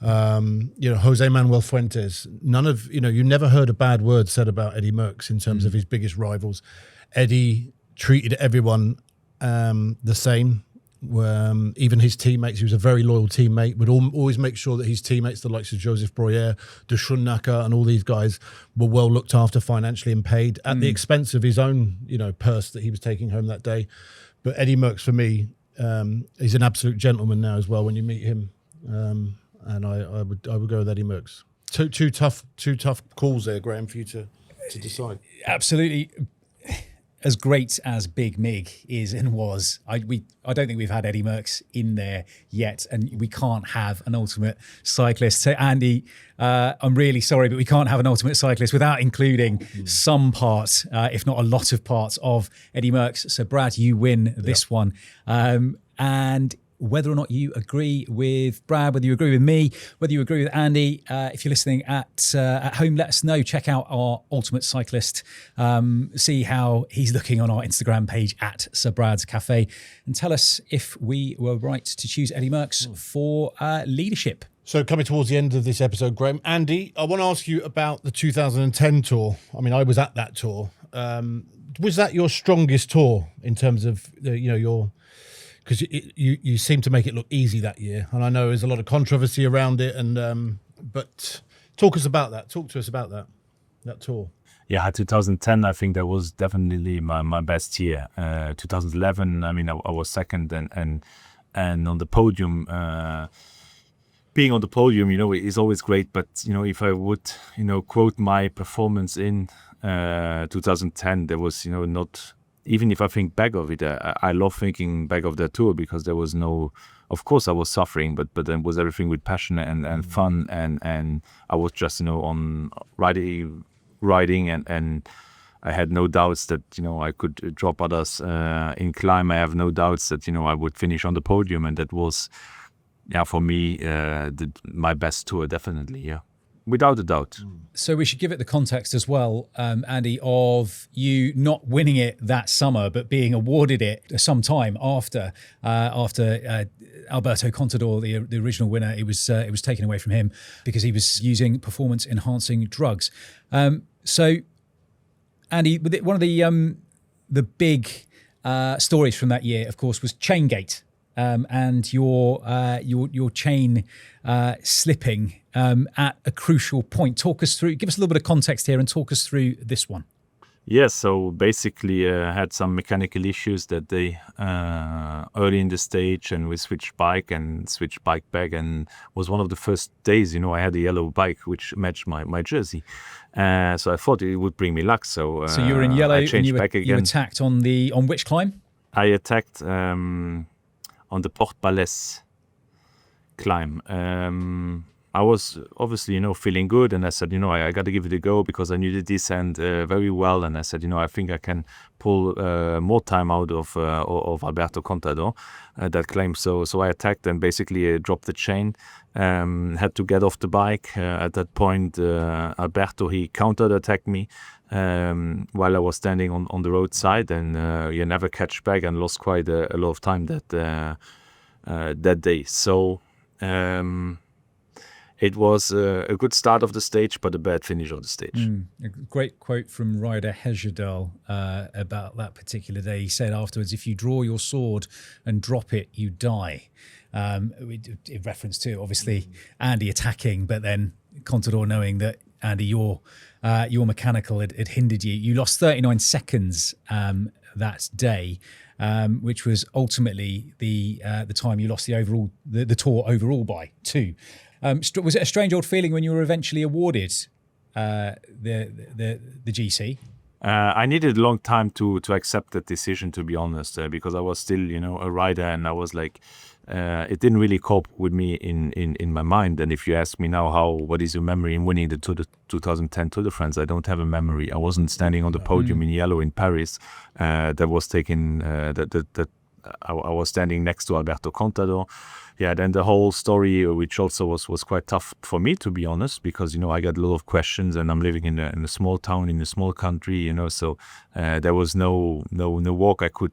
Jose Manuel Fuentes. None of you never heard a bad word said about Eddie Merckx in terms of his biggest rivals. Eddie treated everyone the same. Even his teammates, he was a very loyal teammate, would always make sure that his teammates, the likes of Joseph Breuer, de Schoenacker, and all these guys were well looked after financially and paid at the expense of his own, purse that he was taking home that day. But Eddie Merckx, for me, he's an absolute gentleman now as well when you meet him. And I would go with Eddie Merckx. Two tough calls there, Graham, for you to decide. Absolutely. As great as Big Mig is and was, I don't think we've had Eddie Merckx in there yet, and we can't have an ultimate cyclist. So Andy, I'm really sorry, but we can't have an ultimate cyclist without including some parts, if not a lot of parts, of Eddie Merckx. So Brad, you win this one. And whether or not you agree with Brad, whether you agree with me, whether you agree with Andy, if you're listening at home, let us know. Check out our Ultimate Cyclist. See how he's looking on our Instagram page at Sir Brad's Cafe, and tell us if we were right to choose Eddie Merckx for leadership. So coming towards the end of this episode, Graham, Andy, I want to ask you about the 2010 tour. I mean, I was at that tour. Was that your strongest tour in terms of your? Because you seem to make it look easy that year, and I know there's a lot of controversy around it. And but talk to us about that tour. Yeah, 2010. I think that was definitely my best year. 2011. I mean, I was second and on the podium. Being on the podium, is always great. But if I would, quote my performance in 2010, there was, not. Even if I think back of it, I love thinking back of that tour because there was no, of course I was suffering, but then was everything with passion and fun, and I was just, on riding and I had no doubts that, I could drop others in climb. I have no doubts that, I would finish on the podium, and that was, for me, my best tour, definitely, yeah. without a doubt. So we should give it the context as well, Andy, of you not winning it that summer, but being awarded it some time after Alberto Contador, the original winner. It was taken away from him because he was using performance-enhancing drugs. So, Andy, one of the big stories from that year, of course, was Chaingate. And your chain slipping at a crucial point. Give us a little bit of context here and talk us through this one. Yes, so basically I had some mechanical issues that day early in the stage, and we switched bike back, and was one of the first days, I had a yellow bike which matched my jersey. So I thought it would bring me luck. So you were in yellow I changed and back again. You attacked on which climb? I attacked on the Porte Balès climb. I was obviously, feeling good, and I said, I got to give it a go because I knew the descent very well, and I said, I think I can pull more time out of Alberto Contador that climb. So I attacked and basically dropped the chain. Had to get off the bike. At that point, Alberto, he counter-attacked me while I was standing on the roadside, and you never catch back, and lost quite a lot of time that day. So it was a good start of the stage, but a bad finish of the stage. A great quote from rider Hesjedal about that particular day. He said afterwards, "If you draw your sword and drop it, you die." In reference to obviously Andy attacking, but then Contador knowing that Andy, your mechanical had hindered you. You lost 39 seconds that day, which was ultimately the time you lost the Tour overall by 2. Was it a strange old feeling when you were eventually awarded the GC? I needed a long time to accept that decision, to be honest, because I was still, a rider, and I was like, it didn't really cope with me in my mind. And if you ask me now, what is your memory in winning the 2010 Tour de France, I don't have a memory. I wasn't standing on the podium in yellow in Paris. That was taken. I was standing next to Alberto Contador. Yeah, then the whole story, which also was quite tough for me, to be honest, because, I got a lot of questions, and I'm living in a small town, in a small country, so there was no walk I could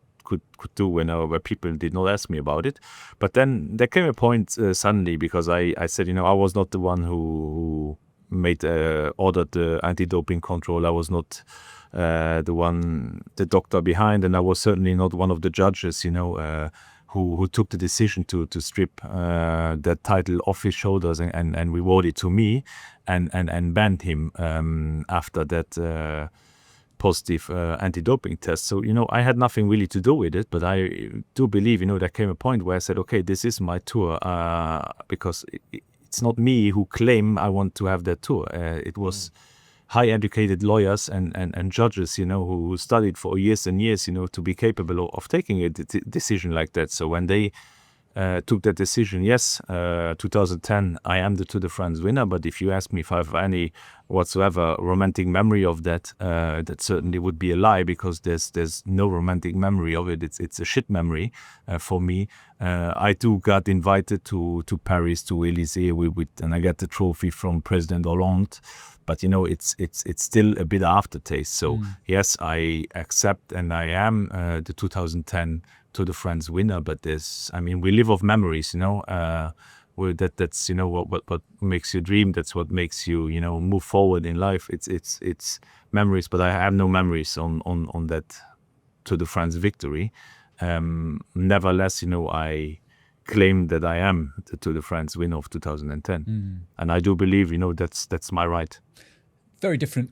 do where people did not ask me about it. But then there came a point suddenly, because I said, I was not the one who ordered the anti-doping control. I was not the doctor behind, and I was certainly not one of the judges, who took the decision to strip that title off his shoulders and reward it to me and banned him after that positive anti-doping test. So, I had nothing really to do with it, but I do believe, there came a point where I said, okay, this is my tour, because it's not me who claim I want to have that tour. It was high-educated lawyers and judges, who studied for years and years, to be capable of taking a decision like that. So when they took that decision, yes, 2010, I am the Tour de France winner. But if you ask me if I have any whatsoever romantic memory of that, that certainly would be a lie, because there's no romantic memory of it. It's a shit memory for me. I too got invited to Paris, to Élysée, and I got the trophy from President Hollande. But it's still a bit aftertaste. So yes, I accept, and I am the 2010 Tour de France winner. But we live off memories, that's what makes you dream. That's what makes you move forward in life. It's memories, but I have no memories on that Tour de France victory. Nevertheless, I claim that I am the Tour de France winner of 2010, and I do believe that's my right. Very different,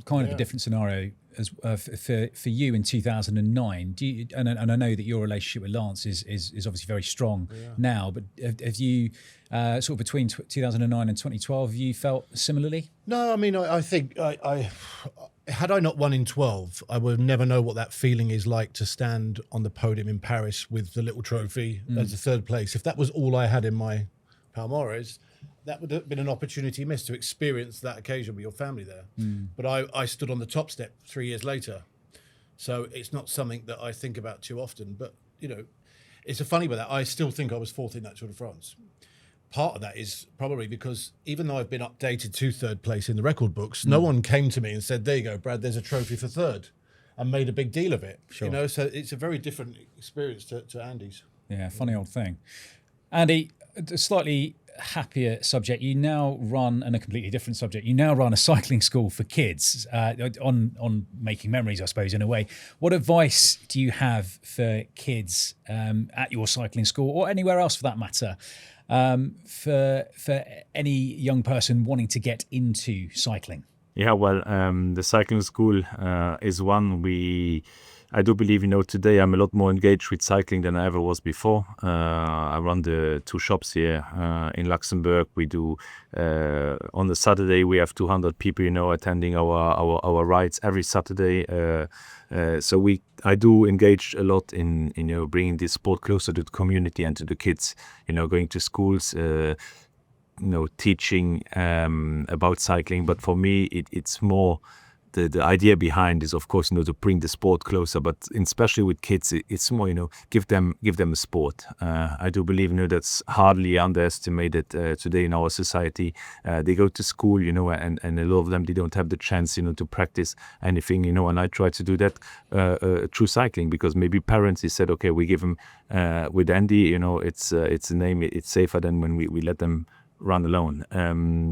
kind of a different scenario as for you in 2009. Do you, and I know that your relationship with Lance is obviously very strong now, but have you sort of between 2009 and 2012, have you felt similarly? No, I think I had I not won in 12, I would never know what that feeling is like to stand on the podium in Paris with the little trophy as a third place. If that was all I had in my palmarès, that would have been an opportunity missed to experience that occasion with your family there. But I stood on the top step 3 years later. So it's not something that I think about too often. But, it's a funny with that. I still think I was fourth in that Tour de France. part of that is probably because even though I've been updated to third place in the record books, no one came to me and said, there you go, Brad, there's a trophy for third, and made a big deal of it. Sure. You know, so it's a very different experience to Andy's. Yeah, funny old thing. Andy, a slightly happier subject. You now run, and a completely different subject, you now run a cycling school for kids, on making memories, I suppose, in a way. What advice do you have for kids at your cycling school, or anywhere else for that matter, for any young person wanting to get into cycling? Yeah, well, the cycling school is one I do believe, today I'm a lot more engaged with cycling than I ever was before. I run the 2 shops here in Luxembourg. We do, on the Saturday, we have 200 people, attending our rides every Saturday. So I do engage a lot in, bringing this sport closer to the community and to the kids, going to schools, teaching about cycling. But for me, it's more the idea behind is, of course, to bring the sport closer, but especially with kids, it's more, give them a sport. I do believe, that's hardly underestimated today in our society. They go to school, and a lot of them, they don't have the chance, to practice anything, and I try to do that through cycling, because maybe parents, they said, okay, we give them, with Andy, it's a name, it's safer than when we let them run alone.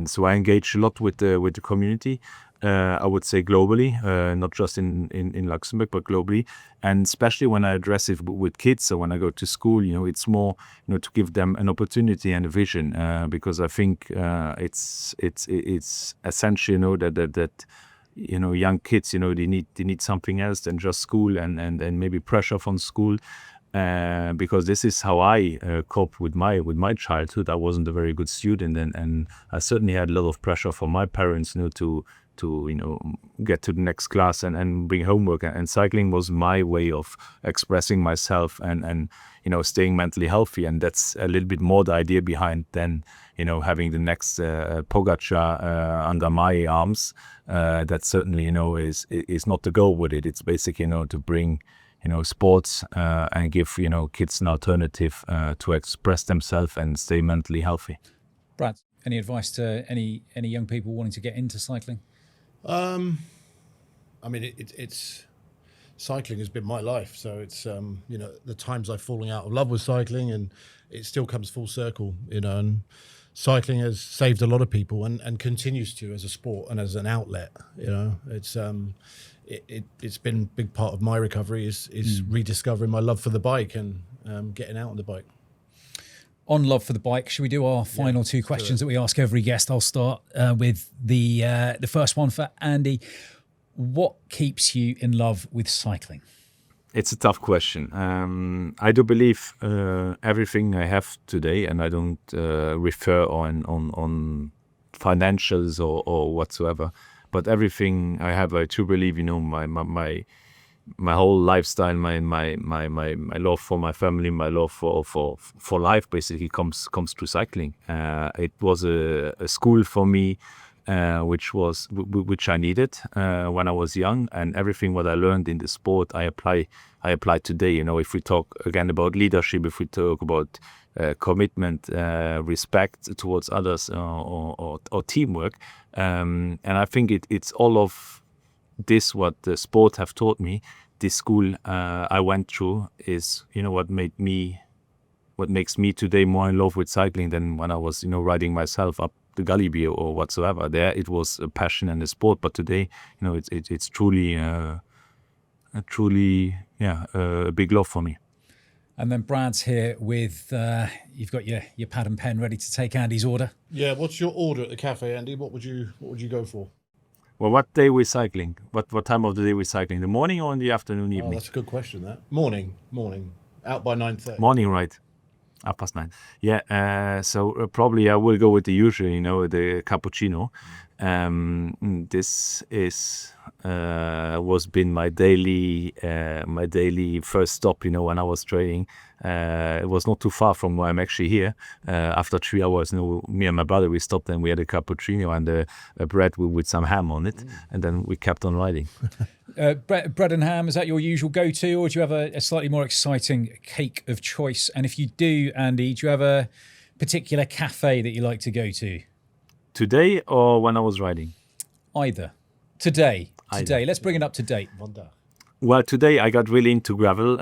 So I engage a lot with the community. I would say globally, not just in Luxembourg, but globally, and especially when I address it with kids. So when I go to school, it's more, to give them an opportunity and a vision, because I think it's essential, that young kids, they need something else than just school and maybe pressure from school. Because this is how I cope with my childhood. I wasn't a very good student, and I certainly had a lot of pressure from my parents, to get to the next class and bring homework. And cycling was my way of expressing myself and staying mentally healthy. And that's a little bit more the idea behind than having the next Pogačar under my arms. That certainly is not the goal with it. It's basically to bring sports and give kids an alternative to express themselves and stay mentally healthy. Brad, any advice to any young people wanting to get into cycling? I mean, it's cycling has been my life, so it's the times I've fallen out of love with cycling, and it still comes full circle, and cycling has saved a lot of people and continues to as a sport and as an outlet. It's it's been a big part of my recovery is rediscovering my love for the bike and getting out on the bike. On love for the bike, should we do our final 2 questions that we ask every guest? I'll start with the first one for Andy. What keeps you in love with cycling? It's a tough question. I do believe everything I have today, and I don't refer on financials or whatsoever, but everything I have, I do believe, my whole lifestyle, my love for my family, my love for life basically comes through cycling. It was a school for me, which I needed when I was young, and everything what I learned in the sport I apply today. If we talk again about leadership, if we talk about commitment, respect towards others, or teamwork, and I think it's all of this what the sport have taught me. This school I went through is what makes me today more in love with cycling than when I was riding myself up the Galibier or whatsoever. There it was a passion and a sport, but today it's truly a big love for me. And then Brad's here with you've got your pad and pen ready to take Andy's order. Yeah, what's your order at the cafe, Andy? What would you go for? Well, what day we're cycling? What time of the day we're cycling? The morning or in the afternoon, evening? Oh, that's a good question, that. Morning. Out by 9:30. Morning, right. 9:30. Yeah, so probably I will go with the usual, the cappuccino. This is was been my daily first stop, when I was training. It was not too far from where I'm actually here. After 3 hours, me and my brother, we stopped and we had a cappuccino and a bread with some ham on it, and then we kept on riding. Bread and ham, is that your usual go-to, or do you have a slightly more exciting cake of choice? And if you do, Andy, do you have a particular cafe that you like to go to? Today or when I was riding? Either. Today. Either. Let's bring it up to date. Well, today I got really into gravel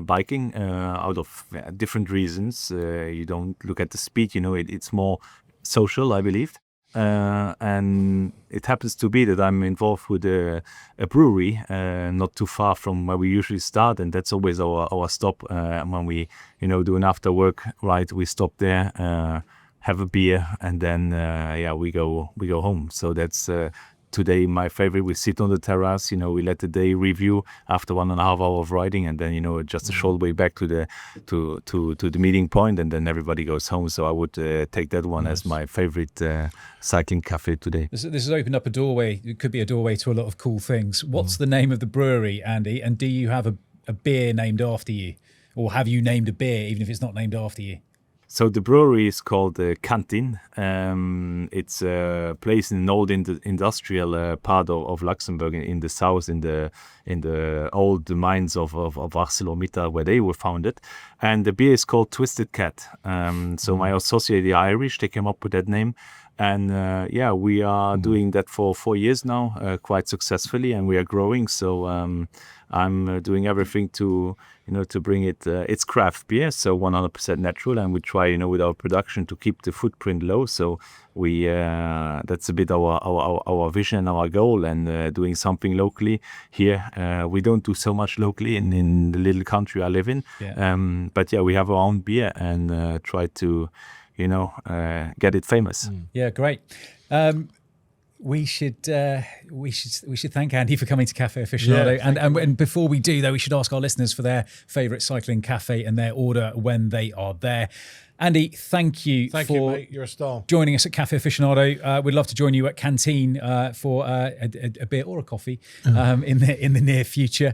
biking out of different reasons. You don't look at the speed, it's more social, I believe. And it happens to be that I'm involved with a brewery not too far from where we usually start, and that's always our stop. When we do an after work ride, we stop there, have a beer, and then we go home. So that's today my favorite. We sit on the terrace, we let the day review after 1.5 hours of riding, and then just a short way back to the meeting point, and then everybody goes home. So I would take that one as my favorite cycling cafe today. This has opened up a doorway. It could be a doorway to a lot of cool things. What's the name of the brewery, Andy? And do you have a beer named after you, or have you named a beer even if it's not named after you? So the brewery is called Cantin. It's a place in an old industrial part of Luxembourg, in the south, in the old mines of ArcelorMittal, where they were founded. And the beer is called Twisted Cat. So my associate, the Irish, they came up with that name. And we are doing that for 4 years now, quite successfully, and we are growing. So I'm doing everything to bring it. It's craft beer, so 100% natural, and we try, with our production to keep the footprint low. So we that's a bit our vision, our goal, and doing something locally here. We don't do so much locally in the little country I live in, but we have our own beer and try to get it famous. Yeah, great. We should thank Andy for coming to Cafe Aficionado. And before we do, though, we should ask our listeners for their favourite cycling cafe and their order when they are there. Andy, thank you for mate. You're a star. Joining us at Cafe Aficionado. We'd love to join you at Canteen for a beer or a coffee in the near future.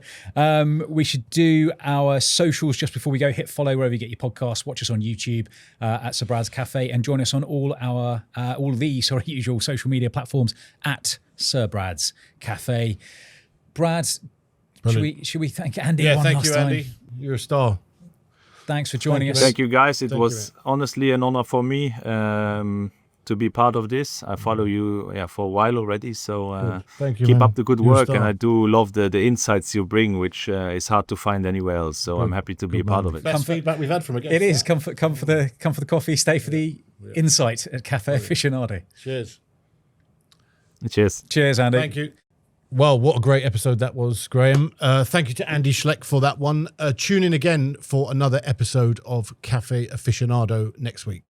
We should do our socials just before we go. Hit follow wherever you get your podcasts. Watch us on YouTube at Sir Brad's Cafe, and join us on all the usual social media platforms at Sir Brad's Cafe. Brad, should we thank Andy? Yeah, one thank last you, time? Andy. You're a star. Thanks for joining us. Thank you, guys. It was honestly an honor for me to be part of this. I follow you for a while already, so Thank you, keep man. up the good You're a work. star. And I do love the insights you bring, which is hard to find anywhere else. So I'm happy to be a part of it. Best feedback we've had from a guest. It is. Come for the coffee, stay for the insight at Cafe Aficionado. Cheers. Cheers. Cheers, Andy. Thank you. Well, what a great episode that was, Graham. Thank you to Andy Schleck for that one. Tune in again for another episode of Cafe Aficionado next week.